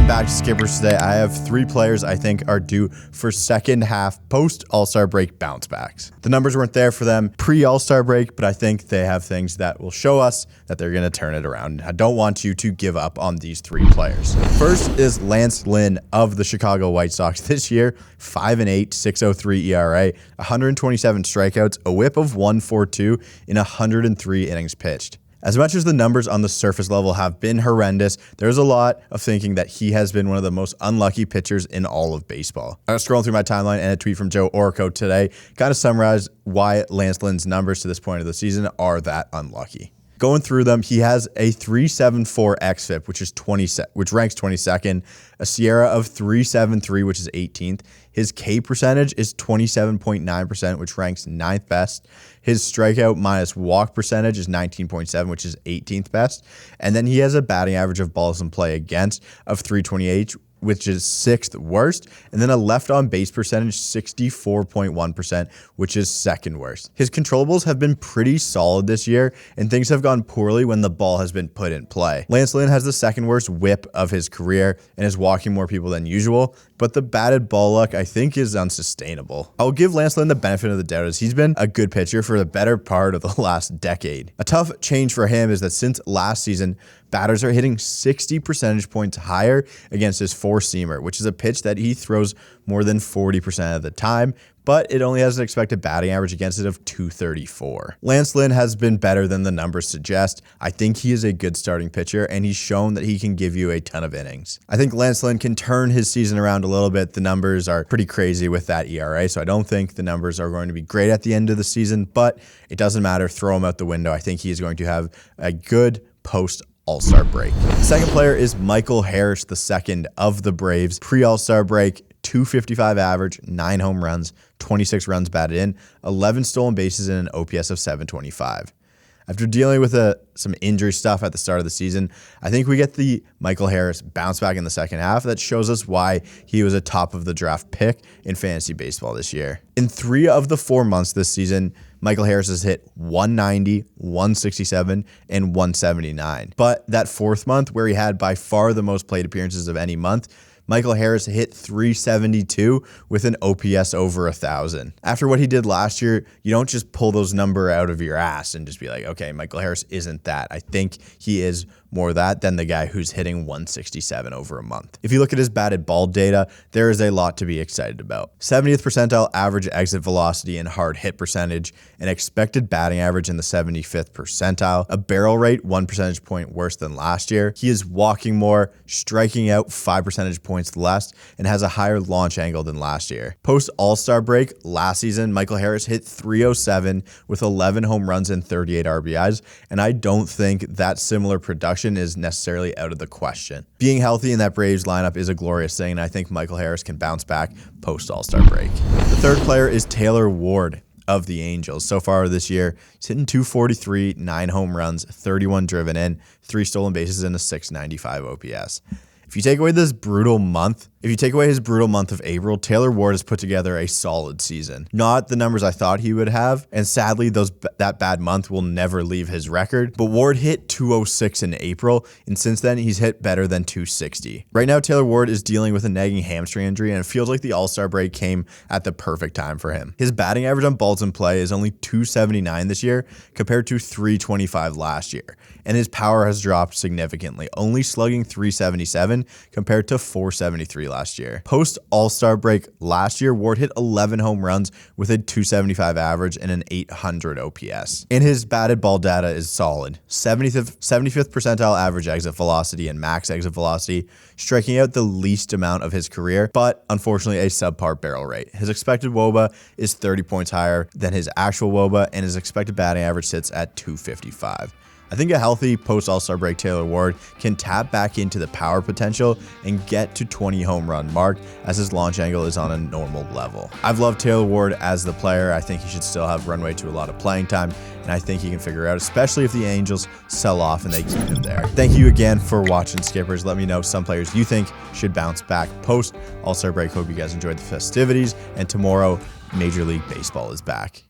Welcome back to Skippers. Today I have 3 players I think are due for second half post All-Star break bounce backs. The numbers weren't there for them pre All-Star break, but I think they have things that will show us that they're going to turn it around. I don't want you to give up on these 3 players. First is Lynn of the Chicago White Sox. This year, 5-8, 6.03 ERA, 127 strikeouts, a whip of 1.42 in 103 innings pitched. As much as the numbers on the surface level have been horrendous, there's a lot of thinking that he has been one of the most unlucky pitchers in all of baseball. I was scrolling through my timeline and a tweet from Joe Orco today kind of summarized why Lynn's numbers to this point of the season are that unlucky. Going through them, he has a 3.74 xFIP, which ranks 22nd, a Sierra of 3.73, which is 18th. His K percentage is 27.9%, which ranks 9th best. His strikeout minus walk percentage is 19.7, which is 18th best. And then he has a batting average of balls in play against of 328, which is 6th worst, and then a left on base percentage, 64.1%, which is 2nd worst. His controllables have been pretty solid this year, and things have gone poorly when the ball has been put in play. Lynn has the 2nd worst whip of his career and is walking more people than usual, but the batted ball luck I think is unsustainable. I'll give Lynn the benefit of the doubt as he's been a good pitcher for the better part of the last decade. A tough change for him is that since last season, batters are hitting 60 percentage points higher against his four-seamer, which is a pitch that he throws more than 40% of the time, but it only has an expected batting average against it of 234. Lynn has been better than the numbers suggest. I think he is a good starting pitcher, and he's shown that he can give you a ton of innings. I think Lynn can turn his season around a little bit. The numbers are pretty crazy with that ERA, so I don't think the numbers are going to be great at the end of the season, but it doesn't matter. Throw him out the window. I think he is going to have a good post All-Star break. The second player is Michael Harris II of the Braves. Pre-All-Star break, 255 average, 9 home runs, 26 runs batted in, 11 stolen bases, and an OPS of 725. After dealing with some injury stuff at the start of the season, I think we get the Michael Harris bounce back in the second half that shows us why he was a top of the draft pick in fantasy baseball this year. In 3 of the 4 months this season, Michael Harris has hit 190, 167, and 179. But that 4th month, where he had by far the most plate appearances of any month, Michael Harris hit 372 with an OPS over 1,000. After what he did last year, you don't just pull those numbers out of your ass and just be like, okay, Michael Harris isn't that. I think he is more that than the guy who's hitting 167 over a month. If you look at his batted ball data, there is a lot to be excited about. 70th percentile average exit velocity and hard hit percentage, an expected batting average in the 75th percentile, a barrel rate 1 percentage point worse than last year. He is walking more, striking out 5 percentage points less, and has a higher launch angle than last year. Post All-Star break last season, Michael Harris hit 307 with 11 home runs and 38 RBIs, and I don't think that similar production is necessarily out of the question. Being healthy in that Braves lineup is a glorious thing, and I think Michael Harris can bounce back post All-Star break. The third player is Taylor Ward of the Angels. So far this year, he's hitting 243, 9 home runs, 31 driven in, 3 stolen bases, and a 695 OPS. If you take away his brutal month of April, Taylor Ward has put together a solid season. Not the numbers I thought he would have, and sadly, that bad month will never leave his record. But Ward hit 206 in April, and since then, he's hit better than 260. Right now, Taylor Ward is dealing with a nagging hamstring injury, and it feels like the All-Star break came at the perfect time for him. His batting average on balls in play is only 279 this year, compared to 325 last year, and his power has dropped significantly, only slugging 377 compared to 473 last year. Post All-Star break last year, Ward hit 11 home runs with a 275 average and an 800 OPS. And his batted ball data is solid. 75th percentile average exit velocity and max exit velocity, striking out the least amount of his career, but unfortunately a subpar barrel rate. His expected WOBA is 30 points higher than his actual WOBA, and his expected batting average sits at 255. I think a healthy post-All-Star break Taylor Ward can tap back into the power potential and get to 20 home run mark as his launch angle is on a normal level. I've loved Taylor Ward as the player. I think he should still have runway to a lot of playing time, and I think he can figure out, especially if the Angels sell off and they keep him there. Thank you again for watching, Skippers. Let me know some players you think should bounce back post All-Star break. Hope you guys enjoyed the festivities, and tomorrow, Major League Baseball is back.